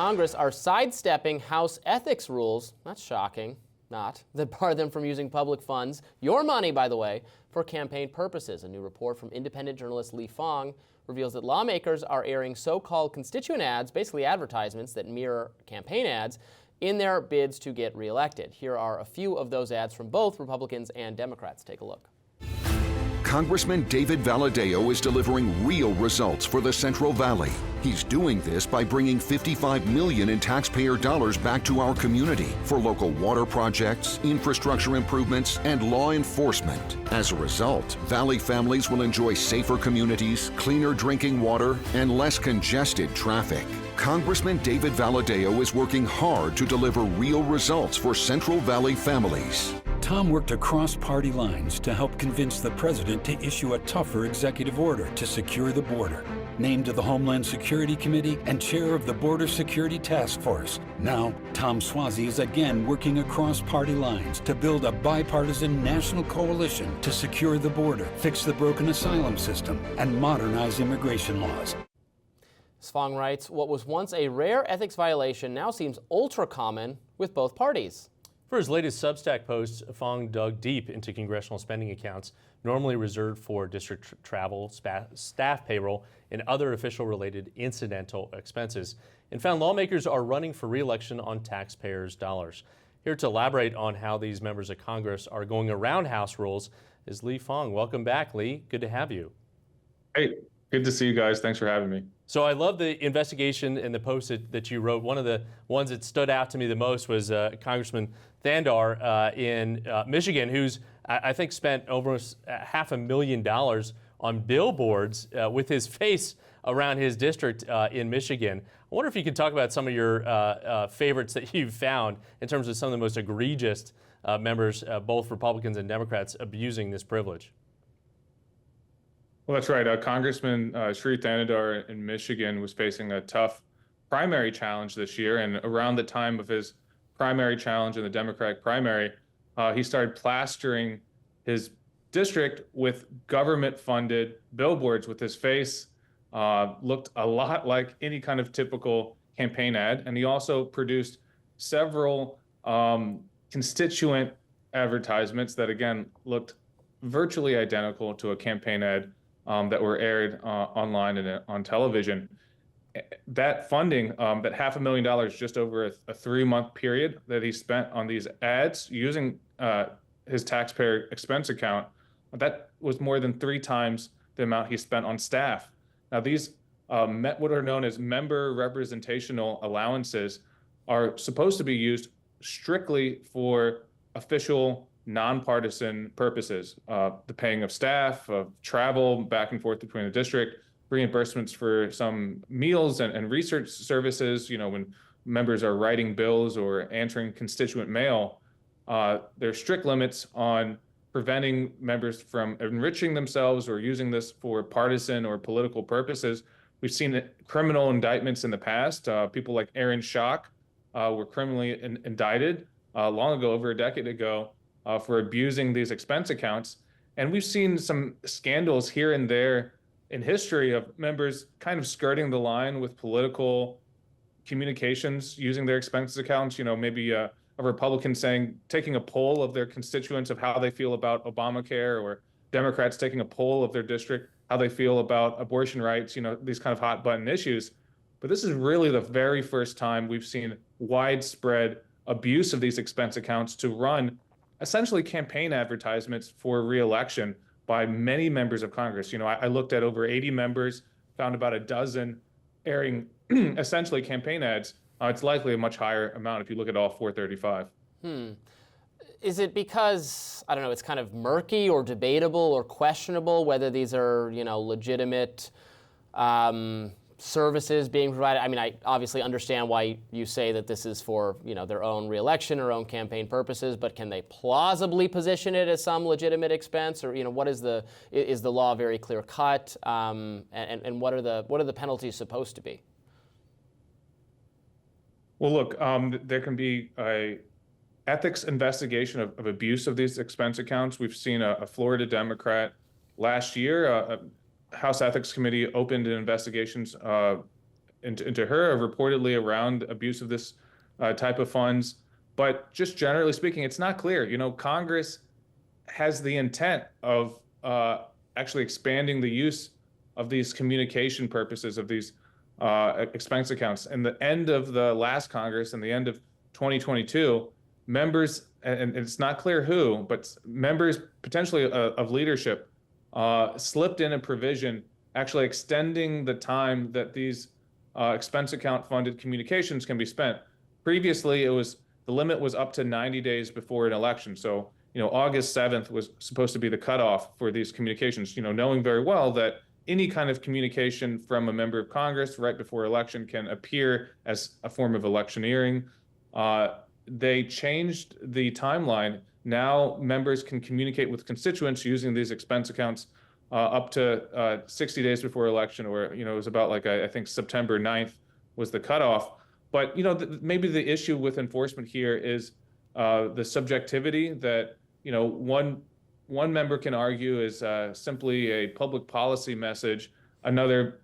Congress are sidestepping House ethics rules, that's shocking, that bar them from using public funds, your money, by the way, for campaign purposes. A new report from independent journalist Lee Fang reveals that lawmakers are airing so-called constituent ads, basically advertisements that mirror campaign ads, in their bids to get reelected. Here are a few of those ads from both Republicans and Democrats. Take a look. Congressman David Valadao is delivering real results for the Central Valley. He's doing this by bringing $55 million in taxpayer dollars back to our community for local water projects, infrastructure improvements, and law enforcement. As a result, Valley families will enjoy safer communities, cleaner drinking water, and less congested traffic. Congressman David Valadao is working hard to deliver real results for Central Valley families. Tom worked across party lines to help convince the president to issue a tougher executive order to secure the border. Named to the Homeland Security Committee and chair of the Border Security Task Force, now Tom Suozzi is again working across party lines to build a bipartisan national coalition to secure the border, fix the broken asylum system, and modernize immigration laws. Fang writes, what was once a rare ethics violation now seems ultra common with both parties. For his latest Substack posts, Fang dug deep into congressional spending accounts normally reserved for district travel, staff payroll, and other official-related incidental expenses, and found lawmakers are running for re-election on taxpayers' dollars. Here to elaborate on how these members of Congress are going around House rules is Lee Fang. Welcome back, Lee. Good to have you. Hey, good to see you guys. Thanks for having me. So I love the investigation and the post that you wrote. One of the ones that stood out to me the most was Congressman Thandar in Michigan, who's, I think, spent over $500,000 on billboards with his face around his district in Michigan. I wonder if you could talk about some of your favorites that you've found in terms of some of the most egregious members, both Republicans and Democrats, abusing this privilege. Well, that's right. Congressman Sri Thandar in Michigan was facing a tough primary challenge this year. And around the time of his primary challenge in the Democratic primary, he started plastering his district with government-funded billboards with his face. Looked a lot like any kind of typical campaign ad. And he also produced several constituent advertisements that, again, looked virtually identical to a campaign ad that were aired online and on television. That funding, that $500,000 just over a 3-month period that he spent on these ads using his taxpayer expense account, that was more than 3 times the amount he spent on staff. Now, these what are known as member representational allowances are supposed to be used strictly for official nonpartisan purposes, the paying of staff, of travel back and forth between the district, reimbursements for some meals and research services. You know, when members are writing bills or answering constituent mail, there are strict limits on preventing members from enriching themselves or using this for partisan or political purposes. We've seen criminal indictments in the past. People like Aaron Schock were criminally indicted long ago, over a decade ago, for abusing these expense accounts. And we've seen some scandals here and there in history of members kind of skirting the line with political communications using their expense accounts. You know, maybe a Republican taking a poll of their constituents of how they feel about Obamacare, or Democrats taking a poll of their district, how they feel about abortion rights, you know, these kind of hot button issues. But this is really the very first time we've seen widespread abuse of these expense accounts to run essentially campaign advertisements for re-election by many members of Congress. You know, I looked at over 80 members, found about a dozen airing essentially campaign ads. It's likely a much higher amount if you look at all 435. Is it because, I don't know, it's kind of murky or debatable or questionable whether these are, you know, legitimate services being provided? I mean, I obviously understand why you say that this is for, you know, their own reelection or own campaign purposes, but can they plausibly position it as some legitimate expense? Or, you know, is the law very clear cut? And what are the penalties supposed to be? Well, look, there can be a ethics investigation of abuse of these expense accounts. We've seen a Florida Democrat last year, House Ethics Committee opened investigations into her reportedly around abuse of this type of funds. But just generally speaking, it's not clear. Congress has the intent of actually expanding the use of these communication purposes of these expense accounts. And the end of the last Congress and the end of 2022, members, and it's not clear who, but members potentially of leadership slipped in a provision actually extending the time that these expense account funded communications can be spent. Previously, the limit was up to 90 days before an election. So, August 7th was supposed to be the cutoff for these communications, knowing very well that any kind of communication from a member of Congress right before election can appear as a form of electioneering. They changed the timeline. Now members can communicate with constituents using these expense accounts up to 60 days before election, or, it was about I think September 9th was the cutoff. But, maybe the issue with enforcement here is the subjectivity that, one member can argue is simply a public policy message. Another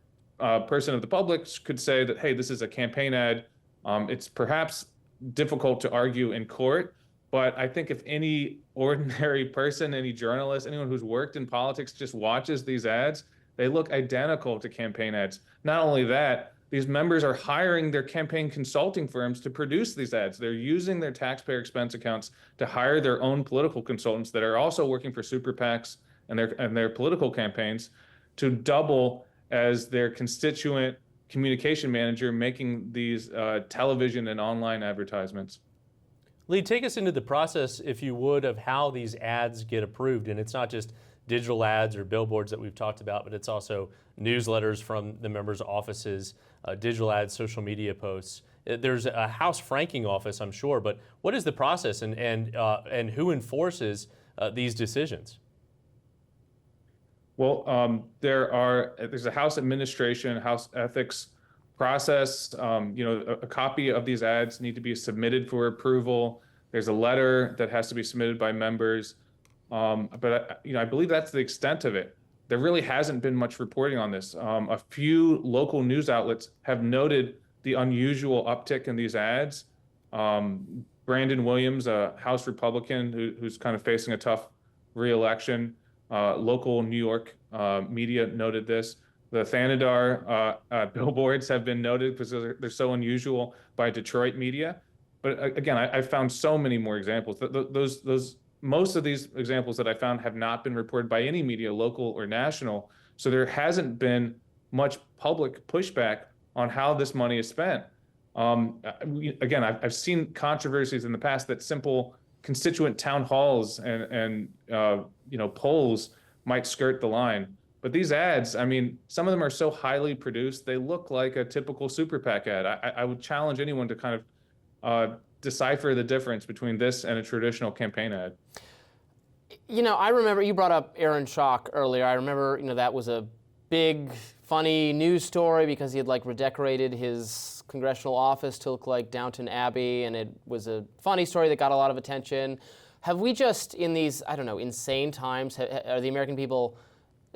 person of the public could say that, hey, this is a campaign ad. It's perhaps difficult to argue in court, but I think if any ordinary person, any journalist, anyone who's worked in politics just watches these ads, they look identical to campaign ads. Not only that, these members are hiring their campaign consulting firms to produce these ads. They're using their taxpayer expense accounts to hire their own political consultants that are also working for super PACs and their political campaigns to double as their constituent communication manager, making these television and online advertisements. Lee, take us into the process, if you would, of how these ads get approved. And it's not just digital ads or billboards that we've talked about, but it's also newsletters from the members' offices, digital ads, social media posts. There's a House franking office, I'm sure, but what is the process and who enforces these decisions? Well, there's a House administration, House ethics process. A copy of these ads need to be submitted for approval. There's a letter that has to be submitted by members. But I believe that's the extent of it. There really hasn't been much reporting on this. A few local news outlets have noted the unusual uptick in these ads. Brandon Williams, a House Republican who's kind of facing a tough reelection, local New York media noted this. The Thanadar billboards have been noted because they're so unusual by Detroit media. But again, I found so many more examples. Most of these examples that I found have not been reported by any media, local or national. So there hasn't been much public pushback on how this money is spent. Again, I've seen controversies in the past that simple constituent town halls and polls might skirt the line. But these ads, some of them are so highly produced, they look like a typical super PAC ad. I would challenge anyone to kind of decipher the difference between this and a traditional campaign ad. I remember you brought up Aaron Schock earlier. I remember, that was a big, funny news story because he had redecorated his congressional office to look like Downton Abbey, and it was a funny story that got a lot of attention. Have we just, in these, insane times, are the American people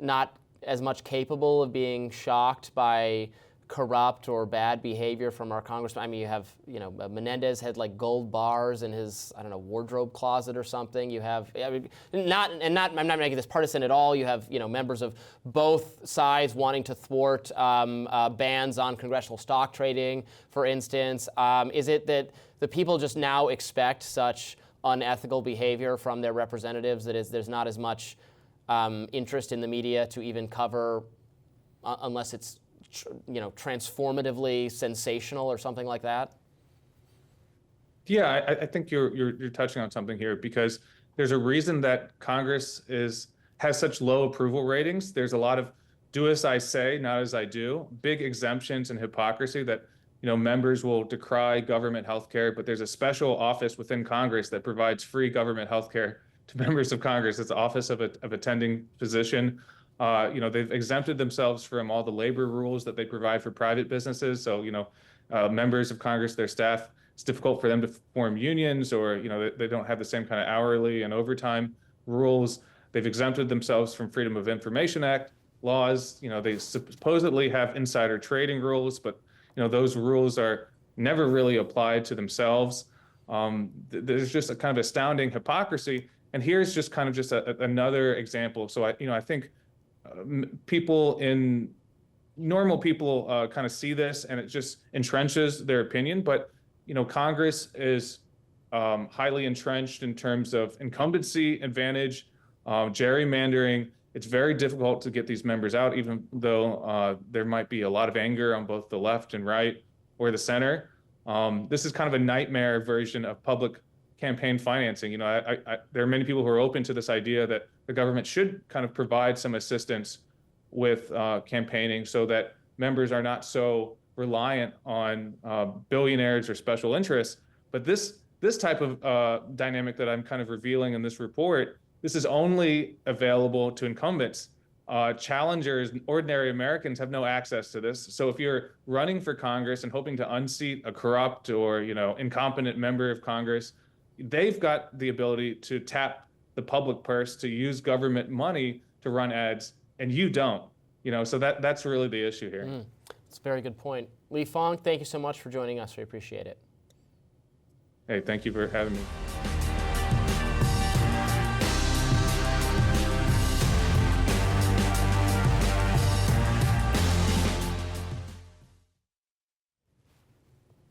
not as much capable of being shocked by corrupt or bad behavior from our congressman? You have, Menendez had gold bars in his, wardrobe closet or something. You have, I'm not making this partisan at all. You have, members of both sides wanting to thwart bans on congressional stock trading, for instance. Is it that the people just now expect such unethical behavior from their representatives that there's not as much interest in the media to even cover unless it's transformatively sensational or something like that? Yeah, I think you're touching on something here, because there's a reason that Congress has such low approval ratings. There's a lot of do as I say, not as I do, big exemptions and hypocrisy that members will decry government health care, but there's a special office within Congress that provides free government health care to members of Congress. It's the Office of Attending Physician. They've exempted themselves from all the labor rules that they provide for private businesses. So, members of Congress, their staff, it's difficult for them to form unions, or, they don't have the same kind of hourly and overtime rules. They've exempted themselves from Freedom of Information Act laws. They supposedly have insider trading rules, but, those rules are never really applied to themselves. There's just a kind of astounding hypocrisy. And here's just kind of just another example. So I think normal people kind of see this, and it just entrenches their opinion. But Congress is highly entrenched in terms of incumbency advantage, gerrymandering. It's very difficult to get these members out, even though there might be a lot of anger on both the left and right or the center. This is kind of a nightmare version of public campaign financing. There are many people who are open to this idea that the government should kind of provide some assistance with campaigning so that members are not so reliant on billionaires or special interests. But this type of dynamic that I'm kind of revealing in this report, this is only available to incumbents. Challengers, ordinary Americans, have no access to this. So if you're running for Congress and hoping to unseat a corrupt or incompetent member of Congress, they've got the ability to tap the public purse to use government money to run ads, and you don't. So that's really the issue here. That's a very good point. Lee Fang, thank you so much for joining us. We appreciate it. Hey, thank you for having me.